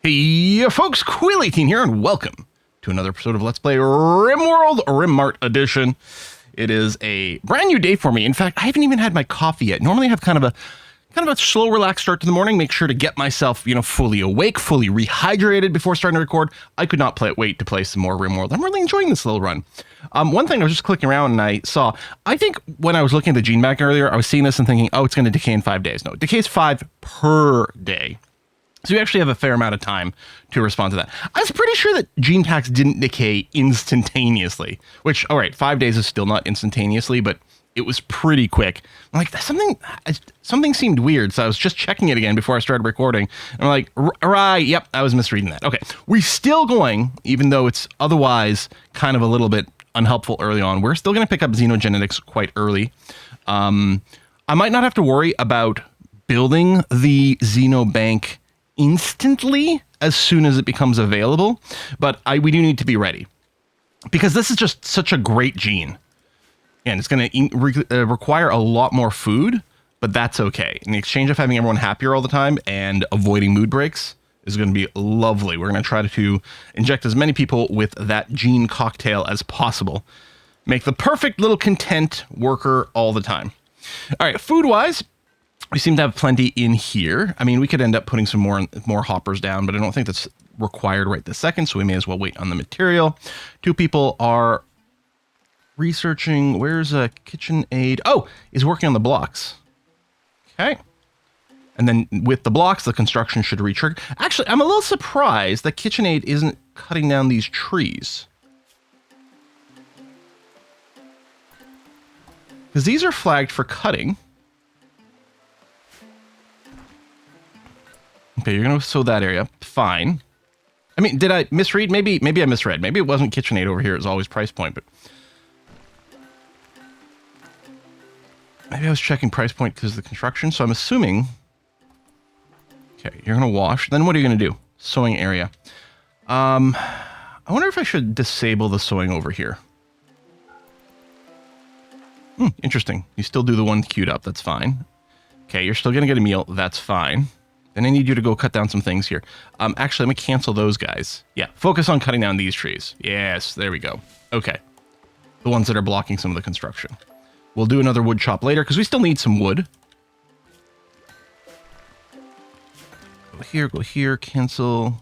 Hey folks, Quill18 here, and welcome to another episode of Let's Play RimWorld, RimMart Edition. It is a brand new day for me. In fact, I haven't even had my coffee yet. Normally I have kind of a slow, relaxed start to the morning, make sure to get myself, fully awake, fully rehydrated before starting to record. I could not wait to play some more RimWorld. I'm really enjoying this little run. One thing, I was just clicking around and I saw, I think when I was looking at the gene bank earlier, I was seeing this and thinking, oh, it's going to decay in 5 days. No, it decays 5 per day. So you actually have a fair amount of time to respond to that. I was pretty sure that gene packs didn't decay instantaneously, which, all right, 5 days is still not instantaneously, but it was pretty quick. I'm like, something seemed weird, so I was just checking it again before I started recording. And I'm like, right, yep, I was misreading that. Okay, we're still going, even though it's otherwise kind of a little bit unhelpful early on. We're still going to pick up xenogenetics quite early. I might not have to worry about building the xenobank instantly as soon as it becomes available, but we do need to be ready because this is just such a great gene and it's going to require a lot more food, but that's okay. In exchange of having everyone happier all the time and avoiding mood breaks is going to be lovely. We're going to try to inject as many people with that gene cocktail as possible. Make the perfect little content worker all the time. All right, food wise, we seem to have plenty in here. I mean, we could end up putting some more hoppers down, but I don't think that's required right this second, so we may as well wait on the material. 2 people are researching. Where's a kitchen aid? Oh, he's working on the blocks. Okay. And then with the blocks, the construction should re-trigger. Actually, I'm a little surprised that KitchenAid isn't cutting down these trees, because these are flagged for cutting. Okay, you're going to sow that area. Fine. I mean, did I misread? Maybe I misread. Maybe it wasn't KitchenAid over here. It's always price point, but maybe I was checking price point because of the construction. So I'm assuming. Okay, you're going to wash. Then what are you going to do? Sewing area. I wonder if I should disable the sewing over here. Interesting. You still do the one queued up. That's fine. Okay, you're still going to get a meal. That's fine. Then I need you to go cut down some things here. Actually, let me cancel those guys. Yeah, focus on cutting down these trees. Yes, there we go. Okay. The ones that are blocking some of the construction. We'll do another wood chop later because we still need some wood. Go here, cancel.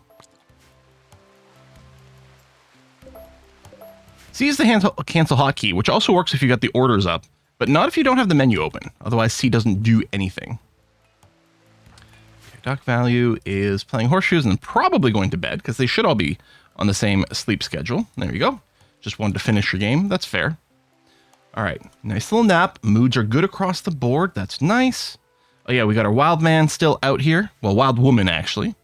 C is the cancel hotkey, which also works if you got the orders up, but not if you don't have the menu open. Otherwise, C doesn't do anything. Dock value is playing horseshoes and probably going to bed because they should all be on the same sleep schedule. There you go. Just wanted to finish your game. That's fair. All right. Nice little nap. Moods are good across the board. That's nice. Oh, yeah. We got our wild man still out here. Well, wild woman, actually.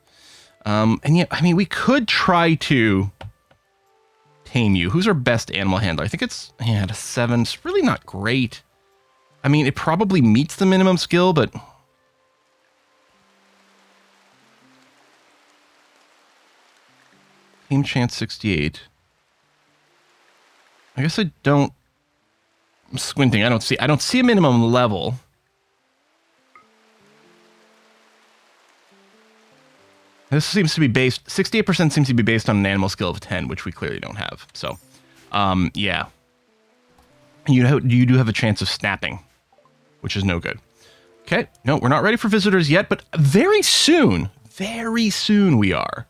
And yeah, I mean, we could try to tame you. Who's our best animal handler? I think it's a 7. It's really not great. I mean, it probably meets the minimum skill, but team chance 68. I guess I don't. I'm squinting. I don't see a minimum level. This seems to be based. 68% seems to be based on an animal skill of 10, which we clearly don't have. So, yeah. You do have a chance of snapping, which is no good. Okay. No, we're not ready for visitors yet, but very soon we are.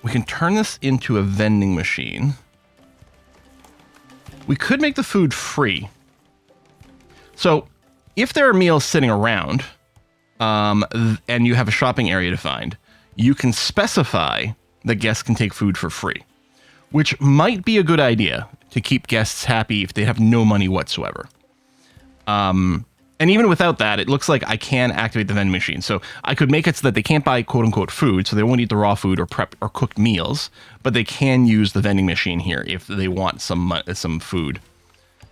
We can turn this into a vending machine. We could make the food free. So if there are meals sitting around, and you have a shopping area to find, you can specify that guests can take food for free, which might be a good idea to keep guests happy if they have no money whatsoever. And even without that, it looks like I can activate the vending machine. So I could make it so that they can't buy quote unquote food, so they won't eat the raw food or prep or cooked meals, but they can use the vending machine here if they want some food.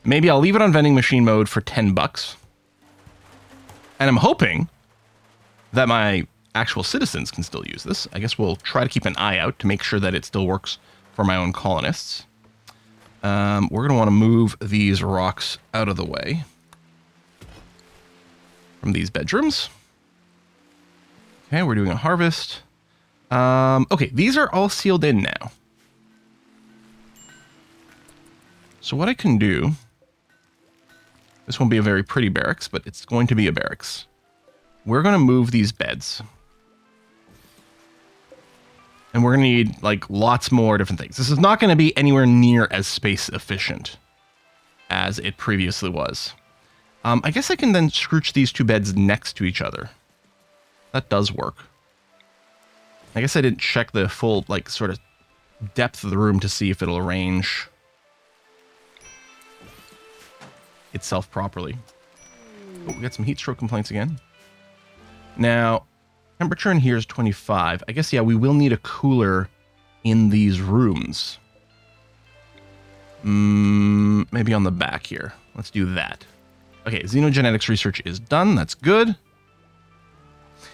Maybe I'll leave it on vending machine mode for $10. And I'm hoping that my actual citizens can still use this. I guess we'll try to keep an eye out to make sure that it still works for my own colonists. We're going to want to move these rocks out of the way. from these bedrooms. Okay, we're doing a harvest. Okay, these are all sealed in now. So what I can do, this won't be a very pretty barracks, but it's going to be a barracks. We're going to move these beds. And we're going to need, like, lots more different things. This is not going to be anywhere near as space efficient as it previously was. I guess I can then scrooge these two beds next to each other. That does work. I guess I didn't check the full, like, sort of depth of the room to see if it'll arrange itself properly. Oh, we got some heat stroke complaints again. Now, temperature in here is 25. I guess, yeah, we will need a cooler in these rooms. Maybe on the back here. Let's do that. Okay, xenogenetics research is done. That's good.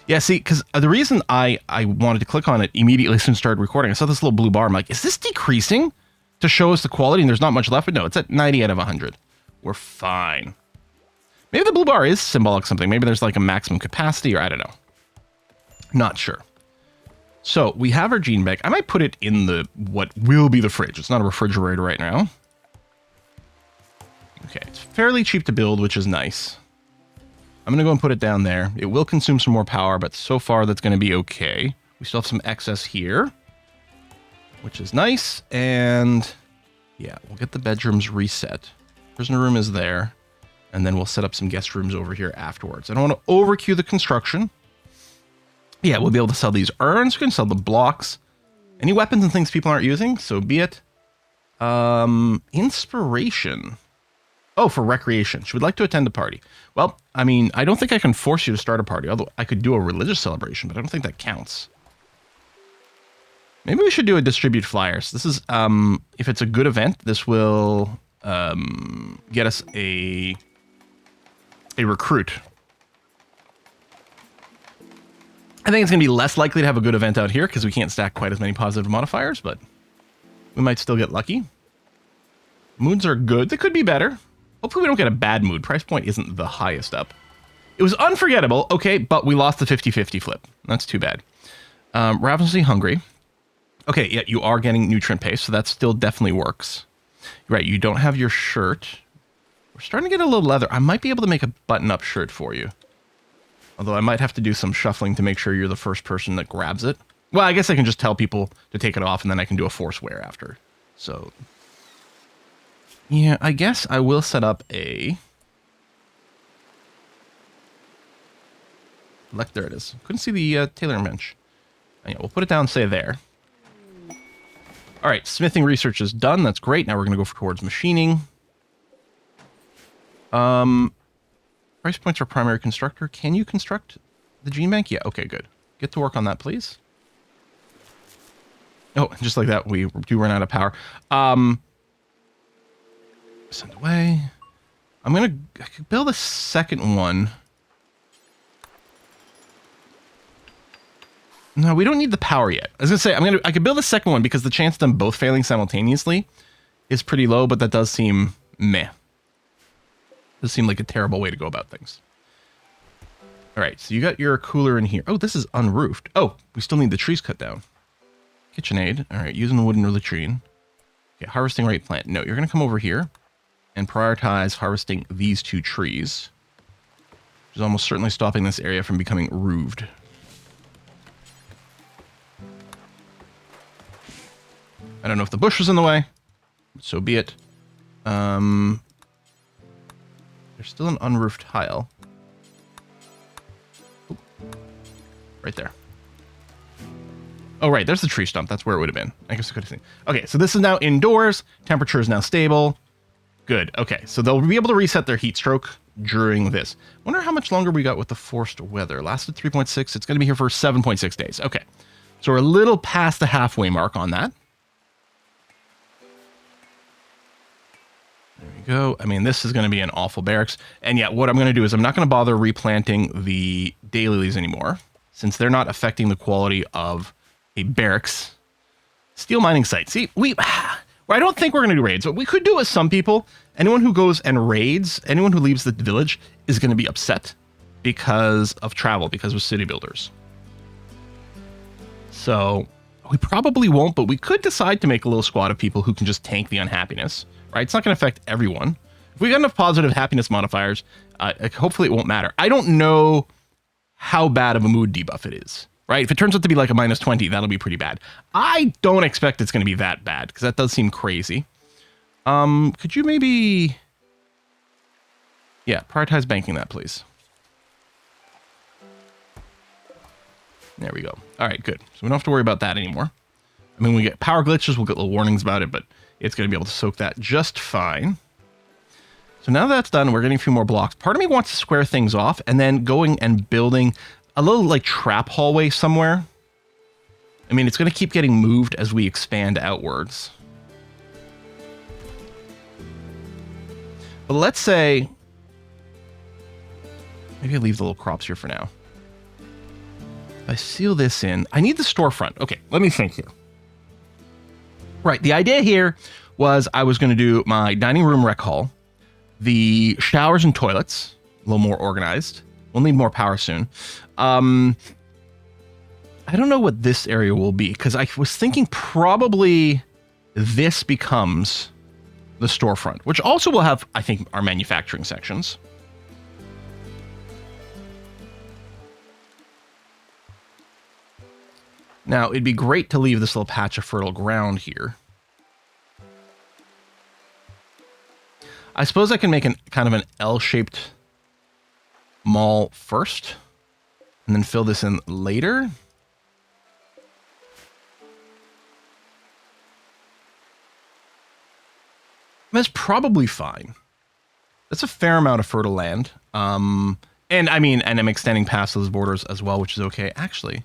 Yeah, see, because the reason I wanted to click on it immediately as soon as I started recording, I saw this little blue bar. I'm like, is this decreasing to show us the quality? And there's not much left. But no, it's at 90 out of 100. We're fine. Maybe the blue bar is symbolic of something. Maybe there's like a maximum capacity, or I don't know. Not sure. So we have our gene bank. I might put it in the what will be the fridge. It's not a refrigerator right now. Okay, it's fairly cheap to build, which is nice. I'm going to go and put it down there. It will consume some more power, but so far that's going to be okay. We still have some excess here, which is nice. And yeah, we'll get the bedrooms reset. Prisoner room is there. And then we'll set up some guest rooms over here afterwards. I don't want to overqueue the construction. Yeah, we'll be able to sell these urns. We can sell the blocks. Any weapons and things people aren't using, so be it. Inspiration. Oh, for recreation. She would like to attend a party. Well, I mean, I don't think I can force you to start a party, although I could do a religious celebration, but I don't think that counts. Maybe we should do a distribute flyers. This is, if it's a good event, this will get us a recruit. I think it's going to be less likely to have a good event out here because we can't stack quite as many positive modifiers, but we might still get lucky. Moods are good. They could be better. Hopefully we don't get a bad mood. Price point isn't the highest up. It was unforgettable, okay, but we lost the 50-50 flip. That's too bad. Ravenously hungry. Okay, yeah, you are getting nutrient paste, so that still definitely works. Right, you don't have your shirt. We're starting to get a little leather. I might be able to make a button-up shirt for you. Although I might have to do some shuffling to make sure you're the first person that grabs it. Well, I guess I can just tell people to take it off, and then I can do a force wear after. So, yeah, I guess I will set up a... Like, there it is. Couldn't see the tailoring bench. Yeah, we'll put it down, say there. All right, smithing research is done. That's great. Now we're going to go towards machining. Price points are primary constructor. Can you construct the gene bank? Yeah, okay, good. Get to work on that, please. Oh, just like that, we do run out of power. Send away. I could build a second one. No, we don't need the power yet. I was gonna say, I could build a second one because the chance of them both failing simultaneously is pretty low, but that does seem meh. Does seem like a terrible way to go about things. All right, so you got your cooler in here. Oh, this is unroofed. Oh, we still need the trees cut down. KitchenAid. All right, using the wooden latrine. Okay, harvesting rate plant. No, you're gonna come over here and prioritize harvesting these two trees, which is almost certainly stopping this area from becoming roofed. I don't know if the bush was in the way, so be it. There's still an unroofed tile. Oop. Right there. Oh, right, there's the tree stump. That's where it would have been. I guess I could have seen. Okay, so this is now indoors. Temperature is now stable. Good. Okay, so they'll be able to reset their heat stroke during this. Wonder how much longer we got with the forced weather. Lasted 3.6. It's going to be here for 7.6 days. Okay, so we're a little past the halfway mark on that. There we go. I mean, this is going to be an awful barracks. And yeah, what I'm going to do is I'm not going to bother replanting the daylilies anymore, since they're not affecting the quality of a barracks steel mining site. See, I don't think we're going to do raids. What we could do is some people, anyone who goes and raids, anyone who leaves the village is going to be upset because of travel, because of city builders. So we probably won't, but we could decide to make a little squad of people who can just tank the unhappiness, right? It's not going to affect everyone. If we got enough positive happiness modifiers, hopefully it won't matter. I don't know how bad of a mood debuff it is, right? If it turns out to be like a -20, that'll be pretty bad. I don't expect it's going to be that bad because that does seem crazy. Could you maybe... Yeah, prioritize banking that, please. There we go. All right, good. So we don't have to worry about that anymore. I mean, we get power glitches, we'll get little warnings about it, but it's going to be able to soak that just fine. So now that's done, we're getting a few more blocks. Part of me wants to square things off and then going and building a little like trap hallway somewhere. I mean, it's going to keep getting moved as we expand outwards. But let's say, maybe I leave the little crops here for now. If I seal this in, I need the storefront. Okay, let me think here. Right, the idea here was I was going to do my dining room rec hall, the showers and toilets, a little more organized. We'll need more power soon. I don't know what this area will be, because I was thinking probably this becomes the storefront, which also will have, I think, our manufacturing sections. Now, it'd be great to leave this little patch of fertile ground here. I suppose I can make kind of an L-shaped mall first, and then fill this in later. That's probably fine. That's a fair amount of fertile land. And I mean, and I'm extending past those borders as well, which is okay. Actually,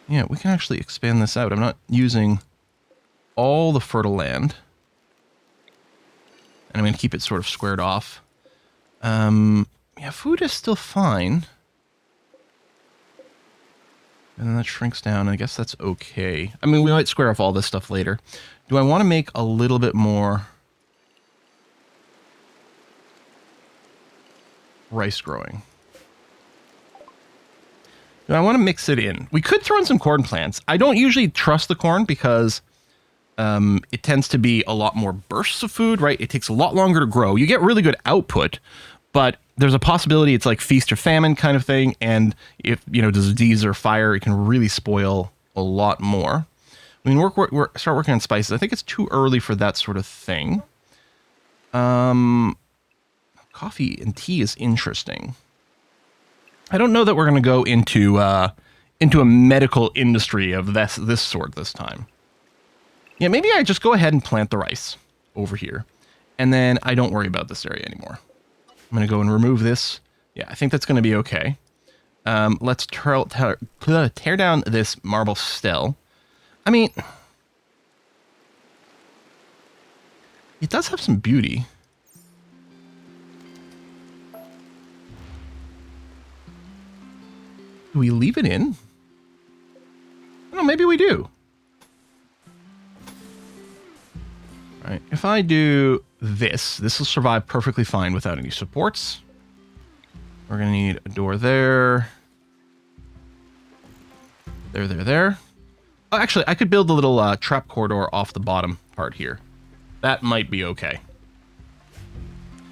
yeah, we can actually expand this out. I'm not using all the fertile land. And I'm going to keep it sort of squared off. Yeah, food is still fine. And then that shrinks down. I guess that's okay. I mean, we might square off all this stuff later. Do I want to make a little bit more rice growing? Do I want to mix it in? We could throw in some corn plants. I don't usually trust the corn because it tends to be a lot more bursts of food, right? It takes a lot longer to grow. You get really good output, but there's a possibility it's like feast or famine kind of thing. And if, you know, disease or fire, it can really spoil a lot more. I mean, start working on spices. I think it's too early for that sort of thing. Coffee and tea is interesting. I don't know that we're going to go into a medical industry of this sort this time. Yeah, maybe I just go ahead and plant the rice over here, and then I don't worry about this area anymore. I'm going to go and remove this. Yeah, I think that's going to be okay. Let's tear down this marble stele. I mean, it does have some beauty. Do we leave it in? I don't know, maybe we do. All right, if I do this will survive perfectly fine without any supports. We're going to need a door there. There. Oh, actually, I could build a little trap corridor off the bottom part here. That might be okay.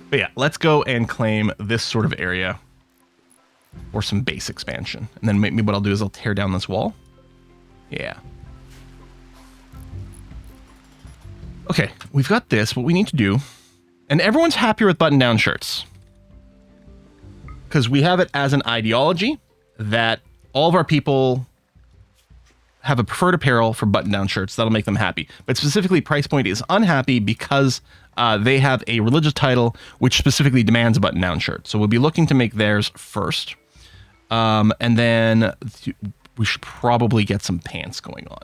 But yeah, let's go and claim this sort of area for some base expansion. And then maybe what I'll do is I'll tear down this wall. Yeah. Okay, we've got this. What we need to do, and everyone's happier with button-down shirts, because we have it as an ideology that all of our people have a preferred apparel for button-down shirts. That'll make them happy. But specifically, Price Point is unhappy because they have a religious title which specifically demands a button-down shirt. So we'll be looking to make theirs first. And then we should probably get some pants going on.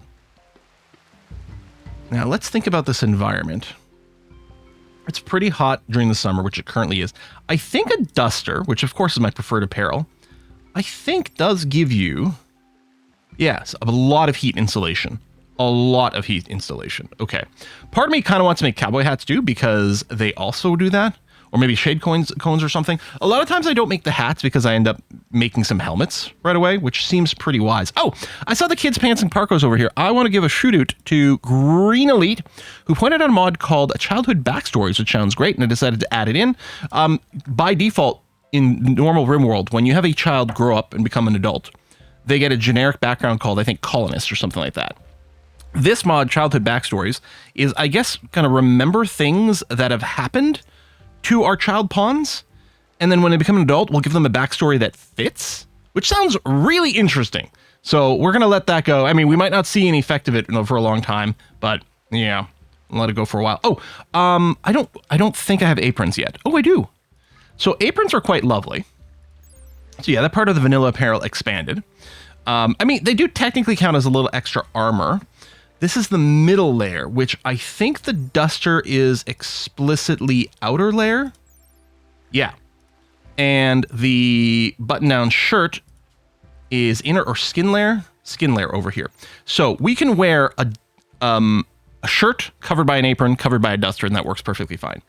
Now, let's think about this environment. It's pretty hot during the summer, which it currently is. I think a duster, which of course is my preferred apparel, I think does give you, yes, a lot of heat insulation. A lot of heat insulation. Okay. Part of me kind of wants to make cowboy hats too, because they also do that. or maybe shade cones or something. A lot of times I don't make the hats because I end up making some helmets right away, which seems pretty wise. Oh, I saw the kids' pants and parkos over here. I want to give a shout out to Green Elite, who pointed out a mod called Childhood Backstories, which sounds great, and I decided to add it in. By default, in normal RimWorld, when you have a child grow up and become an adult, they get a generic background called, I think, colonists or something like that. This mod, Childhood Backstories, is, I guess, going to remember things that have happened to our child pawns, and then when they become an adult, we'll give them a backstory that fits, which sounds really interesting. So we're going to let that go. I mean, we might not see any effect of it for a long time, but yeah, I'll let it go for a while. Oh, I don't think I have aprons yet. Oh, I do. So aprons are quite lovely. So yeah, that part of the vanilla apparel expanded. I mean, they do technically count as a little extra armor. This is the middle layer, which I think the duster is explicitly outer layer. Yeah. And the button-down shirt is inner or skin layer over here. So we can wear a shirt covered by an apron, covered by a duster, and that works perfectly fine.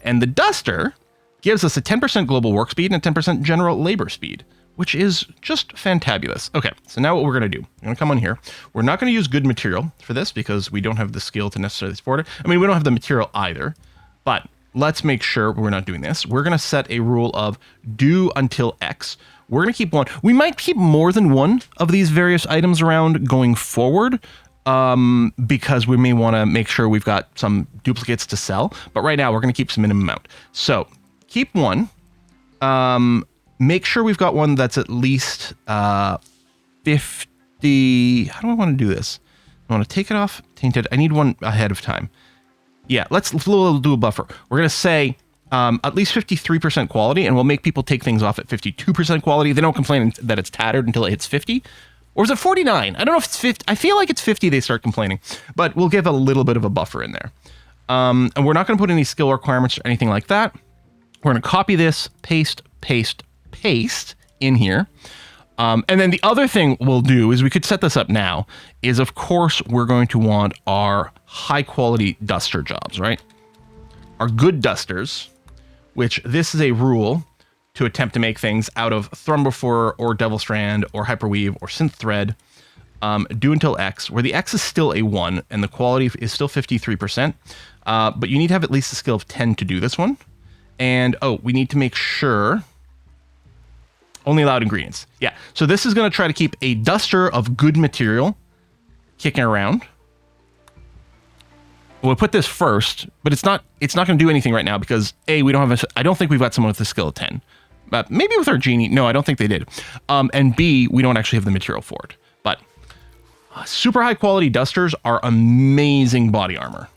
And the duster gives us a 10% global work speed and a 10% general labor speed, which is just fantabulous. Okay, so now what we're going to do, I'm going to come on here. We're not going to use good material for this because we don't have the skill to necessarily support it. I mean, we don't have the material either, but let's make sure we're not doing this. We're going to set a rule of do until X. We're going to keep one. We might keep more than one of these various items around going forward because we may want to make sure we've got some duplicates to sell. But right now, we're going to keep some minimum amount. So keep one. Make sure we've got one that's at least 50. How do I want to do this? I want to take it off, tainted. I need one ahead of time. Yeah, let's do a buffer. We're going to say at least 53% quality, and we'll make people take things off at 52% quality. They don't complain that it's tattered until it hits 50. Or is it 49? I don't know if it's 50. I feel like it's 50 they start complaining, but we'll give a little bit of a buffer in there. And we're not going to put any skill requirements or anything like that. We're going to copy this, paste in here. And then the other thing we'll do is we could set this up now is, of course, we're going to want our high quality duster jobs, right? Our good dusters, which this is a rule to attempt to make things out of Thrumbophore or Devil Strand or Hyperweave or Synth Thread, do until X, where the X is still a 1 and the quality is still 53%. But you need to have at least a skill of 10 to do this one. And, oh, we need to make sure only allowed ingredients. Yeah, so this is going to try to keep a duster of good material kicking around. We'll put this first, but it's not going to do anything right now because A, we don't have I don't think we've got someone with a skill of 10. But maybe with our genie. No, I don't think they did. And B, we don't actually have the material for it. But super high quality dusters are amazing body armor.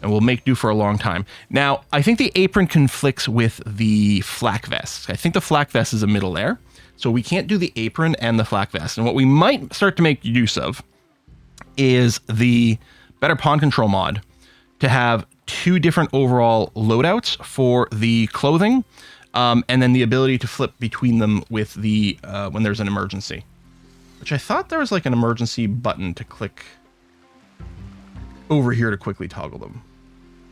And will make do for a long time. Now, I think the apron conflicts with the flak vest. I think the flak vest is a middle layer, so we can't do the apron and the flak vest. And what we might start to make use of is the Better Pawn Control mod to have 2 different overall loadouts for the clothing, and then the ability to flip between them with the when there's an emergency. Which I thought there was like an emergency button to click over here to quickly toggle them.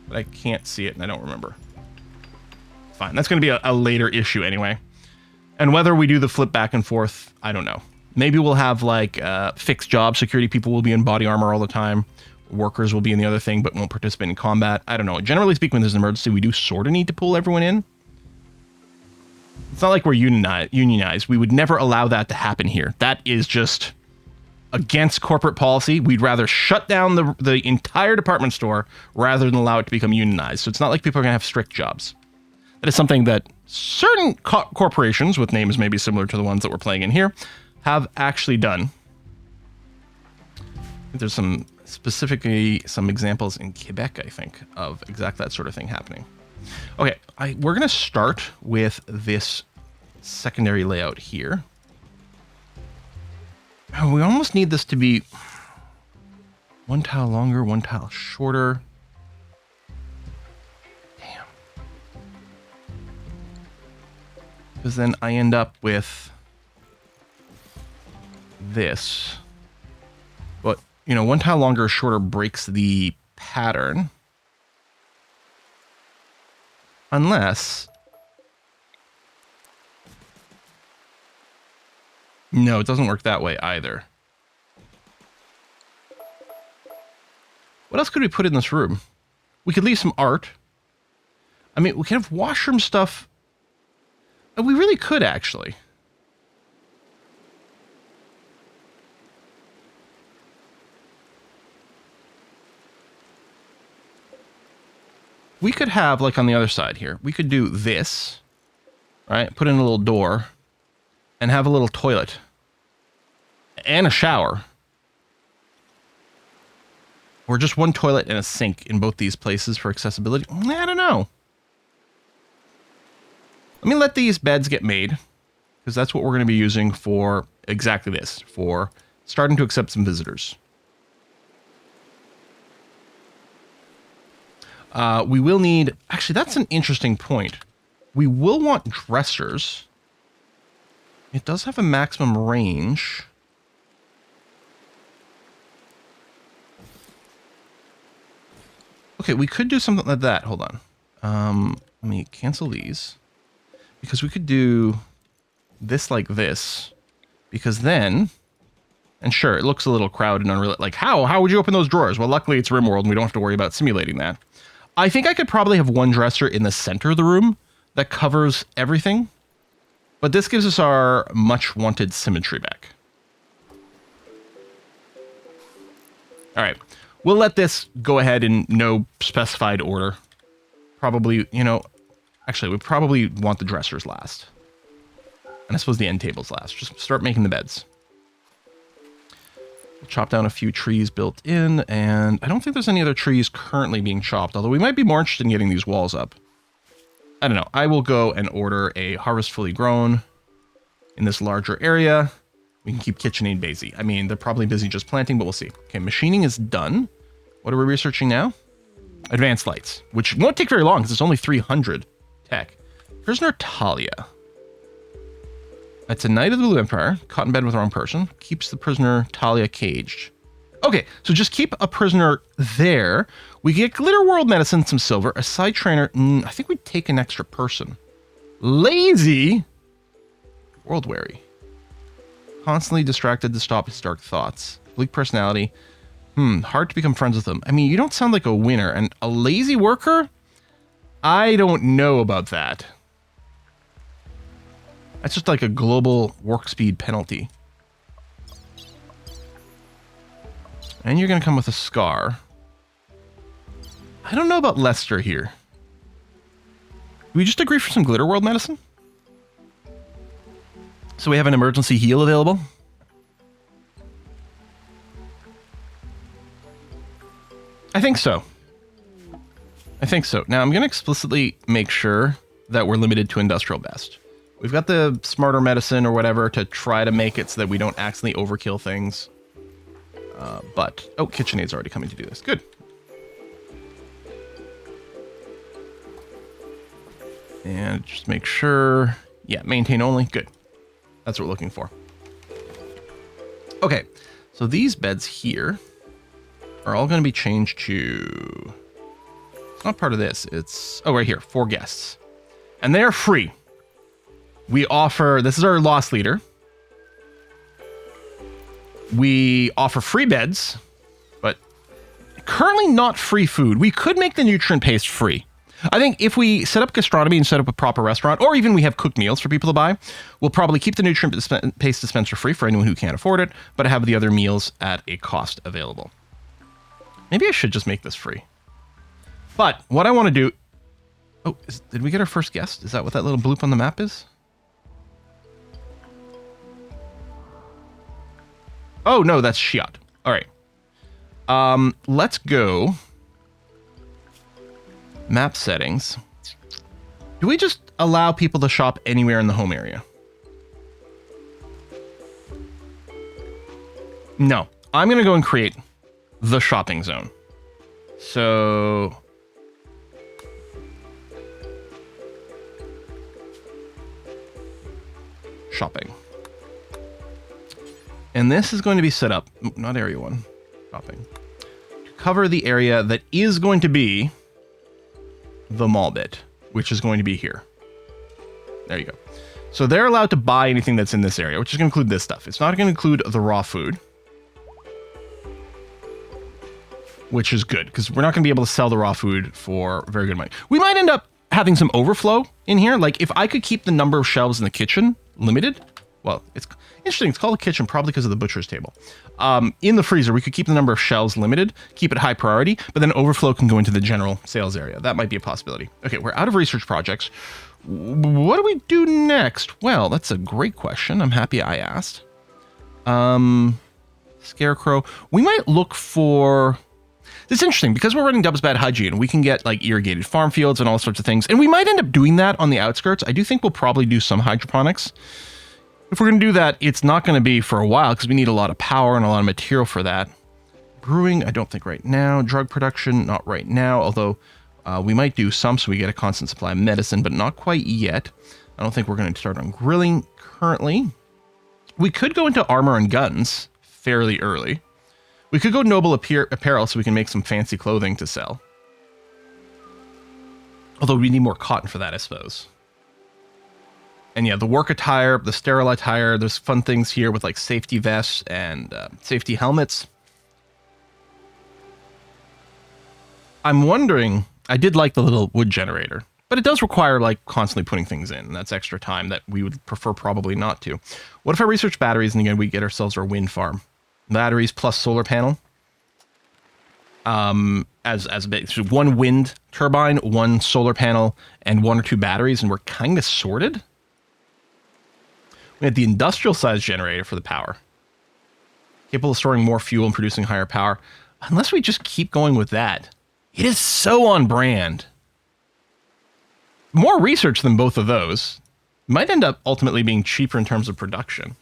But I can't see it and I don't remember. Fine, that's going to be a later issue anyway. And whether we do the flip back and forth, I don't know. Maybe we'll have like fixed job security people will be in body armor all the time. Workers will be in the other thing but won't participate in combat. I don't know. Generally speaking, when there's an emergency, we do sort of need to pull everyone in. It's not like we're unionized. We would never allow that to happen here. That is just against corporate policy. We'd rather shut down the entire department store rather than allow it to become unionized. So it's not like people are going to have strict jobs. That is something that certain corporations with names maybe similar to the ones that we're playing in here have actually done. There's some specifically some examples in Quebec, I think, of exactly that sort of thing happening. Okay, we're going to start with this secondary layout here. Oh, we almost need this to be 1 tile longer, 1 tile shorter. Damn. Because then I end up with this. But, 1 tile longer or shorter breaks the pattern. Unless... No, it doesn't work that way either. What else could we put in this room? We could leave some art. I mean, we could have washroom stuff. We really could, actually. We could have, like on the other side here, we could do this, right? Put in a little door and have a little toilet and a shower. Or just one toilet and a sink in both these places for accessibility. I don't know. Let me let these beds get made, because that's what we're going to be using for exactly this, for starting to accept some visitors. We will need... Actually, that's an interesting point. We will want dressers. It does have a maximum range. Okay, we could do something like that. Hold on. Let me cancel these. Because we could do this like this. Because then... And sure, it looks a little crowded and unreal. Like, how would you open those drawers? Well, luckily it's RimWorld and we don't have to worry about simulating that. I think I could probably have one dresser in the center of the room that covers everything. But this gives us our much wanted symmetry back. All right. We'll let this go ahead in no specified order. Probably, you know, actually, we probably want the dressers last. And I suppose the end tables last. Just start making the beds. We'll chop down a few trees built in, and I don't think there's any other trees currently being chopped, although we might be more interested in getting these walls up. I don't know. I will go and order a harvest fully grown in this larger area. We can keep KitchenAid busy. I mean, they're probably busy just planting, but we'll see. Okay, machining is done. What are we researching now? Advanced lights, which won't take very long because it's only 300 tech. Prisoner Talia. It's a knight of the Blue Empire, caught in bed with the wrong person. Keeps the prisoner Talia caged. Okay, so just keep a prisoner there. We get Glitter World medicine, some silver, a side trainer. I think we'd take an extra person. Lazy. World weary. Constantly distracted to stop his dark thoughts. Bleak personality. Hard to become friends with them. I mean, you don't sound like a winner. And a lazy worker? I don't know about that. That's just like a global work speed penalty. And you're going to come with a scar. I don't know about Lester here. Do we just agree for some Glitter World medicine? So we have an emergency heal available? I think so. I think so. Now I'm going to explicitly make sure that we're limited to industrial best. We've got the smarter medicine or whatever to try to make it so that we don't accidentally overkill things. But, oh, KitchenAid's already coming to do this. Good. And just make sure, yeah, maintain only. Good. That's what we're looking for. Okay, so these beds here are all going to be changed to... It's not part of this. It's... Oh, right here. 4 guests. And they are free. We offer... This is our loss leader. We offer free beds, but currently not free food. We could make the nutrient paste free. I think if we set up gastronomy and set up a proper restaurant, or even we have cooked meals for people to buy, we'll probably keep the nutrient paste dispenser free for anyone who can't afford it, but have the other meals at a cost available. Maybe I should just make this free. But what I want to do... Oh, did we get our first guest? Is that what that little bloop on the map is? Oh, no, that's Shiat. All right. Let's go... Map settings. Do we just allow people to shop anywhere in the home area? No. I'm going to go and create the shopping zone. So... Shopping. And this is going to be set up, not area 1, shopping, to cover the area that is going to be the mall bit. which is going to be here. There you go. So they're allowed to buy anything that's in this area, which is going to include this stuff. It's not going to include the raw food, which is good because we're not going to be able to sell the raw food for very good money. We might end up having some overflow in here. Like if I could keep the number of shelves in the kitchen limited, well, it's interesting. It's called a kitchen probably because of the butcher's table. In the freezer, we could keep the number of shelves limited, keep it high priority, but then overflow can go into the general sales area. That might be a possibility. Okay, we're out of research projects. What do we do next? Well, that's a great question. I'm happy I asked. Scarecrow. We might look for... It's interesting because we're running Dub's Bad Hygiene. We can get like irrigated farm fields and all sorts of things. And we might end up doing that on the outskirts. I do think we'll probably do some hydroponics. If we're going to do that, it's not going to be for a while because we need a lot of power and a lot of material for that. Brewing, I don't think right now. Drug production, not right now. Although we might do some so we get a constant supply of medicine, but not quite yet. I don't think we're going to start on grilling currently. We could go into armor and guns fairly early. We could go noble apparel so we can make some fancy clothing to sell. Although we need more cotton for that, I suppose. And yeah, the work attire, the sterile attire, there's fun things here with like safety vests and safety helmets. I'm wondering, I did like the little wood generator, but it does require like constantly putting things in. And that's extra time that we would prefer probably not to. What if I research batteries and again, we get ourselves our wind farm? Batteries plus solar panel. As a bit, so one wind turbine, one solar panel, and 1 or 2 batteries, and we're kind of sorted. We had the industrial size generator for the power. Capable of storing more fuel and producing higher power. Unless we just keep going with that. It is so on brand. More research than both of those. Might end up ultimately being cheaper in terms of production.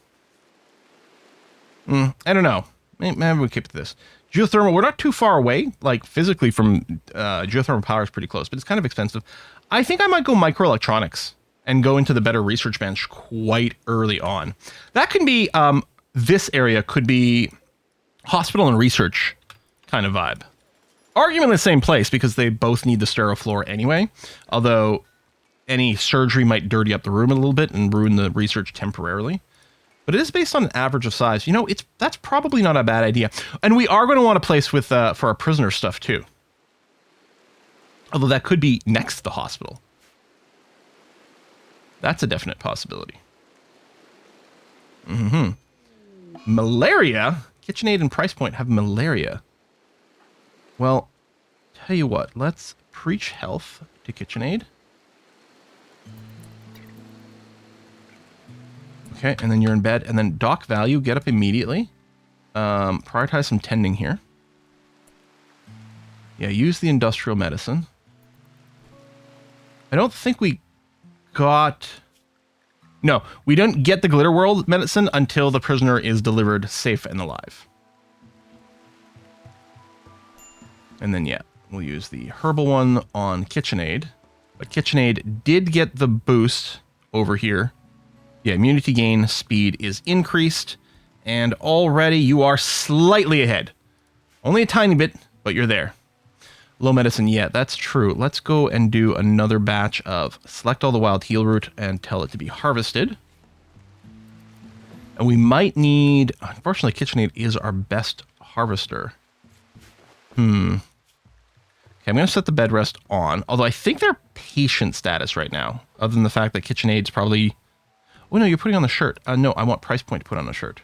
I don't know. Maybe we keep this. Geothermal, we're not too far away. Like physically from geothermal power is pretty close, but it's kind of expensive. I think I might go microelectronics and go into the better research bench quite early on. That can be, this area could be hospital and research kind of vibe. Arguably the same place because they both need the sterile floor anyway. Although any surgery might dirty up the room a little bit and ruin the research temporarily. But it is based on an average of size. You know, that's probably not a bad idea. And we are going to want a place with for our prisoner stuff too. Although that could be next to the hospital. That's a definite possibility. Malaria? KitchenAid and Price Point have malaria. Well, tell you what. Let's preach health to KitchenAid. Okay, and then you're in bed. And then dock value, get up immediately. Prioritize some tending here. Yeah, use the industrial medicine. I don't think we got... No, we don't get the Glitter World medicine until the prisoner is delivered safe and alive. And then, yeah, we'll use the herbal one on KitchenAid. But KitchenAid did get the boost over here. Yeah, immunity gain speed is increased, and already you are slightly ahead. Only a tiny bit, but you're there. Low medicine, yeah, that's true. Let's go and do another batch of select all the wild heal root and tell it to be harvested. And we might need, unfortunately, KitchenAid is our best harvester. Okay, I'm going to set the bed rest on, although I think they're patient status right now, other than the fact that KitchenAid's probably... Oh, no, you're putting on the shirt. No, I want Price Point to put on the shirt.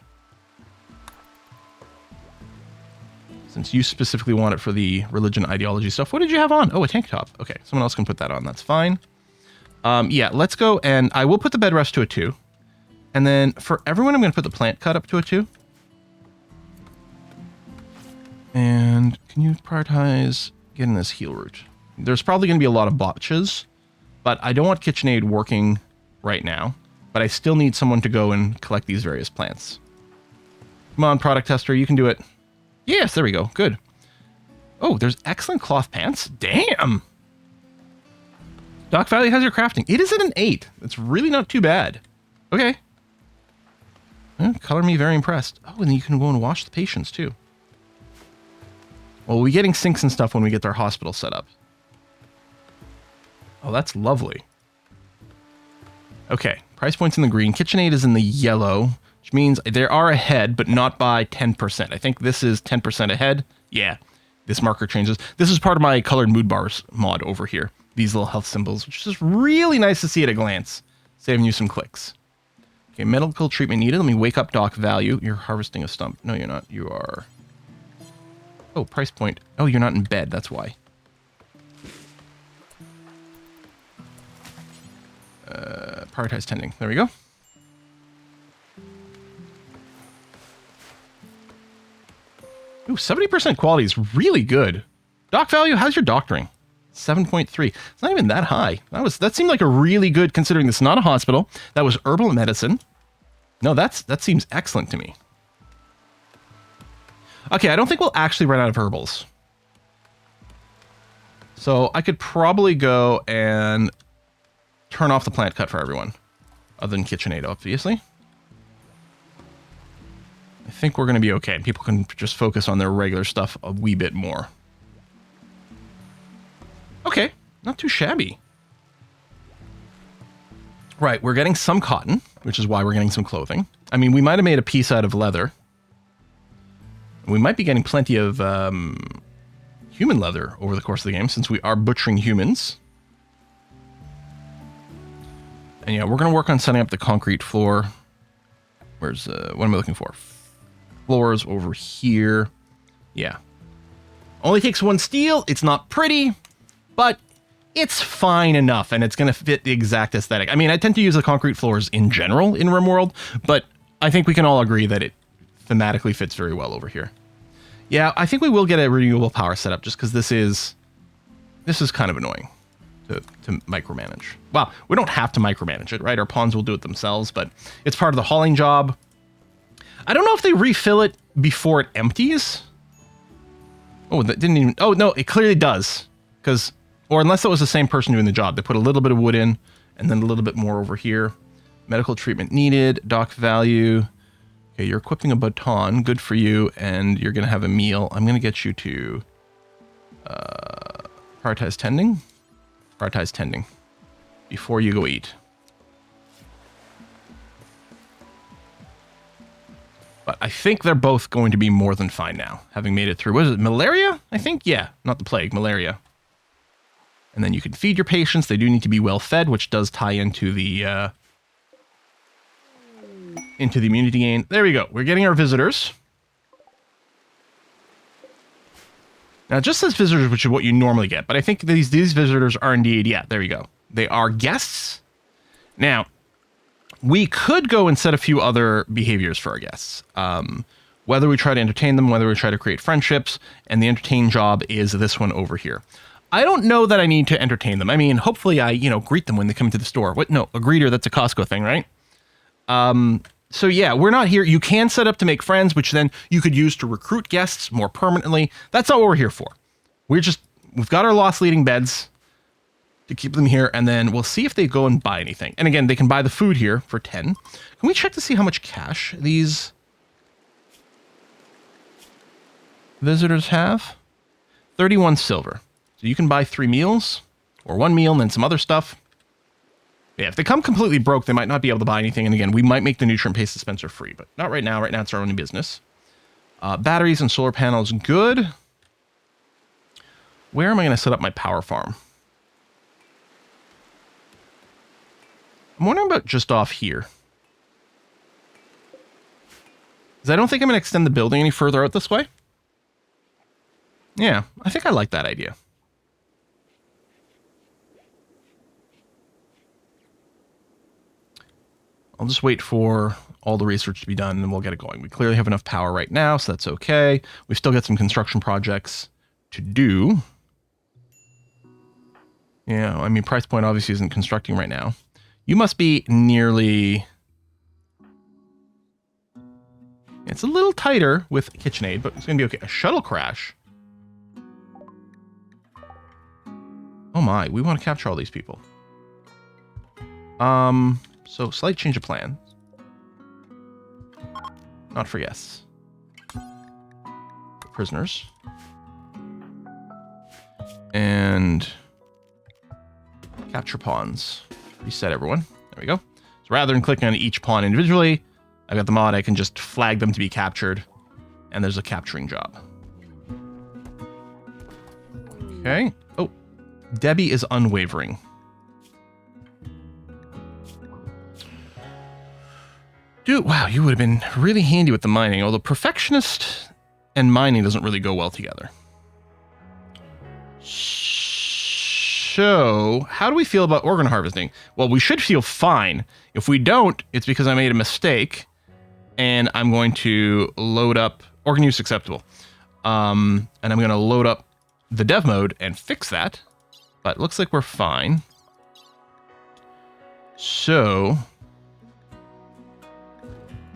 Since you specifically want it for the religion ideology stuff. What did you have on? Oh, a tank top. Okay, someone else can put that on. That's fine. Yeah, let's go. And I will put the bed rest to a 2. And then for everyone, I'm going to put the plant cut up to a 2. And can you prioritize getting this heal root? There's probably going to be a lot of botches. But I don't want KitchenAid working right now. But I still need someone to go and collect these various plants. Come on, product tester, you can do it. Yes, there we go. Good. Oh, there's excellent cloth pants. Damn. Dock Valley has your crafting. It is at an 8. It's really not too bad. Okay. Color me very impressed. Oh, and then you can go and wash the patients too. Well, we'll be getting sinks and stuff when we get our hospital set up. Oh, that's lovely. Okay, price point's in the green. KitchenAid is in the yellow, which means they are ahead, but not by 10%. I think this is 10% ahead. Yeah, this marker changes. This is part of my colored mood bars mod over here. These little health symbols, which is just really nice to see at a glance. Saving you some clicks. Okay, medical treatment needed. Let me wake up doc value. You're harvesting a stump. No, you're not. You are... Oh, price point. Oh, you're not in bed. That's why. Prioritize tending. There we go. Ooh, 70% quality is really good. Doc value, how's your doctoring? 7.3. It's not even that high. That seemed like a really good, considering this is not a hospital. That was herbal medicine. No, that seems excellent to me. Okay, I don't think we'll actually run out of herbals. So I could probably go and turn off the plant cut for everyone. Other than KitchenAid, obviously. I think we're going to be okay. People can just focus on their regular stuff a wee bit more. Okay, not too shabby. Right, we're getting some cotton, which is why we're getting some clothing. I mean, we might have made a piece out of leather. We might be getting plenty of human leather over the course of the game, since we are butchering humans. And yeah, we're going to work on setting up the concrete floor. Where's, what am I looking for? Floors over here. Yeah. Only takes one steel. It's not pretty, but it's fine enough, and it's going to fit the exact aesthetic. I mean, I tend to use the concrete floors in general in RimWorld, but I think we can all agree that it thematically fits very well over here. Yeah, I think we will get a renewable power setup just because this is kind of annoying to micromanage. Well, we don't have to micromanage it, right? Our pawns will do it themselves, but it's part of the hauling job. I don't know if they refill it before it empties. Oh, that didn't even... Oh, no, it clearly does. Because... Or unless it was the same person doing the job. They put a little bit of wood in, and then a little bit more over here. Medical treatment needed. Doc value. Okay, you're equipping a baton. Good for you. And you're going to have a meal. I'm going to get you to... prioritize tending. Prioritize tending. Before you go eat. But I think they're both going to be more than fine now, having made it through. What is it, malaria? I think? Yeah, not the plague, malaria. And then you can feed your patients. They do need to be well fed, which does tie into the immunity gain. There we go. We're getting our visitors. Now, it just says visitors, which is what you normally get. But I think these visitors are indeed, yeah, there you go. They are guests. Now, we could go and set a few other behaviors for our guests. Whether we try to entertain them, whether we try to create friendships, and the entertain job is this one over here. I don't know that I need to entertain them. I mean, hopefully I, greet them when they come into the store. What? No, a greeter, that's a Costco thing, right? So yeah, we're not here. You can set up to make friends, which then you could use to recruit guests more permanently. That's not what we're here for. We've got our lost leading beds to keep them here, and then we'll see if they go and buy anything. And again, they can buy the food here for 10. Can we check to see how much cash these visitors have? 31 silver. So you can buy 3 meals, or 1 meal and then some other stuff. Yeah, if they come completely broke, they might not be able to buy anything. And again, we might make the nutrient paste dispenser free, but not right now. Right now, it's our only business. Batteries and solar panels, good. Where am I going to set up my power farm? I'm wondering about just off here. Because I don't think I'm going to extend the building any further out this way. Yeah, I think I like that idea. I'll just wait for all the research to be done and then we'll get it going. We clearly have enough power right now, so that's okay. We've still got some construction projects to do. Yeah, I mean, price point obviously isn't constructing right now. You must be nearly... It's a little tighter with KitchenAid, but it's going to be okay. A shuttle crash. Oh my, we want to capture all these people. So slight change of plans. Not for guests. For prisoners. And Capture pawns. Reset everyone. There we go. So rather than clicking on each pawn individually, I've got the mod. I can just flag them to be captured. And there's a capturing job. Okay. Oh, Debbie is unwavering. Dude, wow, you would have been really handy with the mining, although perfectionist and mining doesn't really go well together. So, how do we feel about organ harvesting? Well, we should feel fine. If we don't, it's because I made a mistake, and I'm going to load up organ use acceptable. And I'm going to load up the dev mode and fix that, but it looks like we're fine. So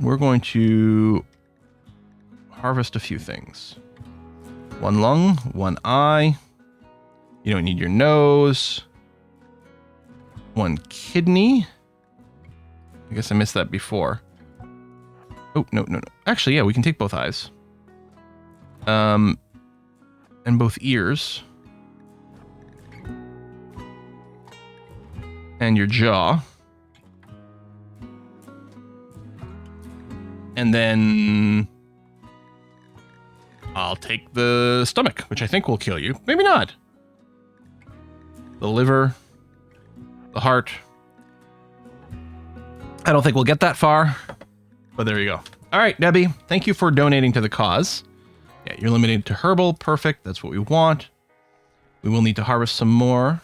we're going to harvest a few things. One lung, one eye. You don't need your nose. One kidney. I guess I missed that before. Oh, no. Actually, yeah, we can take both eyes. And both ears. And your jaw. And then I'll take the stomach, which I think will kill you. Maybe not. The liver. The heart. I don't think we'll get that far. But there you go. All right, Debbie, thank you for donating to the cause. Yeah, you're limited to herbal. Perfect. That's what we want. We will need to harvest some more.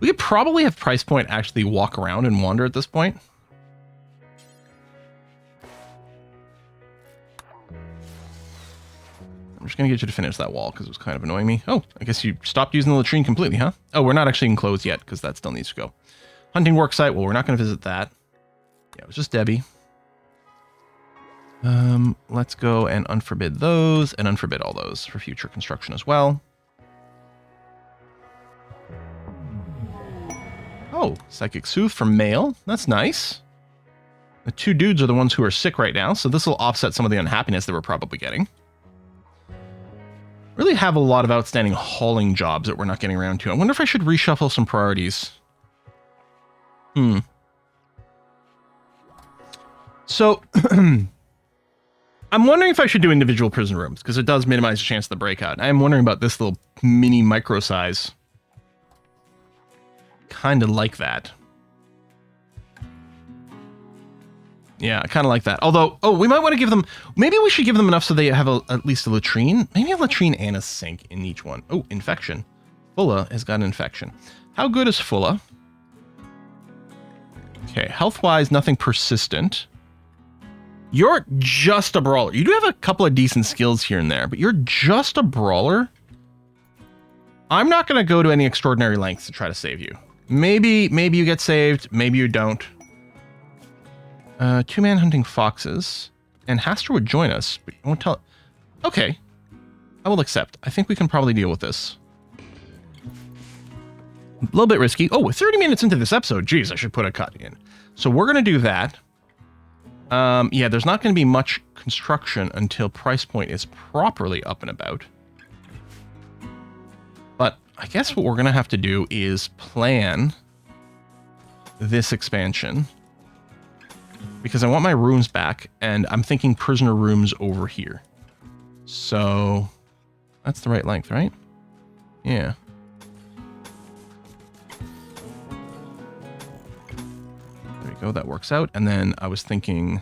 We could probably have Price Point actually walk around and wander at this point. I'm just going to get you to finish that wall because it was kind of annoying me. Oh, I guess you stopped using the latrine completely, huh? Oh, we're not actually enclosed yet because that still needs to go. Hunting worksite. Well, we're not going to visit that. Yeah, it was just Debbie. Let's go and unforbid those and unforbid all those for future construction as well. Oh, Psychic Soothe from Mail. That's nice. The two dudes are the ones who are sick right now, so this will offset some of the unhappiness that we're probably getting. Really have a lot of outstanding hauling jobs that we're not getting around to. I wonder if I should reshuffle some priorities. So, I'm wondering if I should do individual prison rooms, because it does minimize the chance of the breakout. I am wondering about this little mini micro size. Kind of like that. Yeah, I kind of like that. Although, oh, we might want to give them... Maybe we should give them enough so they have at least a latrine. Maybe a latrine and a sink in each one. Oh, infection. Fulla has got an infection. How good is Fulla? Okay, health-wise, nothing persistent. You're just a brawler. You do have a couple of decent skills here and there, but you're just a brawler. I'm not going to go to any extraordinary lengths to try to save you. Maybe you get saved. Maybe you don't. Two-man hunting foxes. And Hastra would join us, but I won't tell... Okay. I will accept. I think we can probably deal with this. A little bit risky. Oh, 30 minutes into this episode. Jeez, I should put a cut in. So we're going to do that. Yeah, there's not going to be much construction until Price Point is properly up and about. But I guess what we're going to have to do is plan this expansion. Because I want my rooms back, and I'm thinking prisoner rooms over here. So, that's the right length, right? Yeah. There we go, that works out. And then I was thinking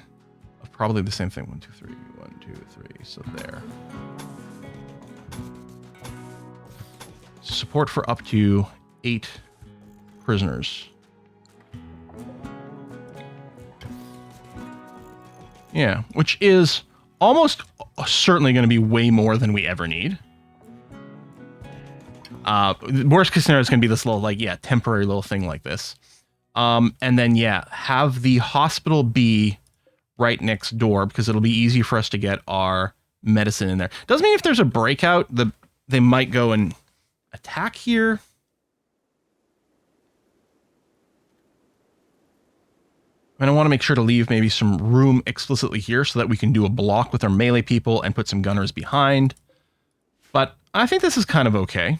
of probably the same thing. 1, 2, 3, 1, 2, 3, so there. Support for up to 8 prisoners. Yeah, which is almost certainly going to be way more than we ever need. Worst case scenario is going to be this little, like, yeah, temporary little thing like this. And then, yeah, have the hospital be right next door because it'll be easy for us to get our medicine in there. Doesn't mean if there's a breakout, they might go and attack here. And I want to make sure to leave maybe some room explicitly here so that we can do a block with our melee people and put some gunners behind. But I think this is kind of okay.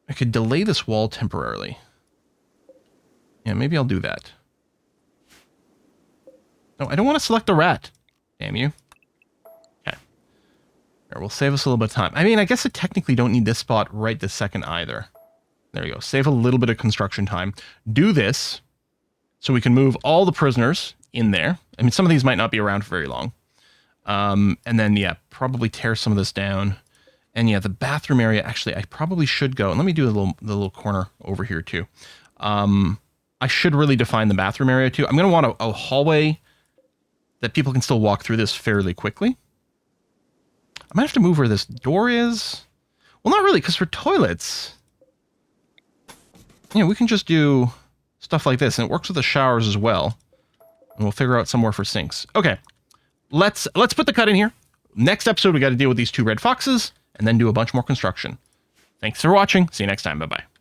I could delay this wall temporarily. Yeah, maybe I'll do that. No, I don't want to select the rat. Damn you. Okay. There, we'll save us a little bit of time. I mean, I guess I technically don't need this spot right this second either. There you go. Save a little bit of construction time. Do this so we can move all the prisoners in there. I mean, some of these might not be around for very long. And then, yeah, probably tear some of this down. And yeah, the bathroom area, actually, I probably should go. And let me do the little corner over here, too. I should really define the bathroom area, too. I'm going to want a hallway that people can still walk through this fairly quickly. I might have to move where this door is. Well, not really, because for toilets, yeah, we can just do stuff like this. And it works with the showers as well. And we'll figure out somewhere for sinks. Okay, let's put the cut in here. Next episode, we got to deal with these 2 red foxes and then do a bunch more construction. Thanks for watching. See you next time. Bye-bye.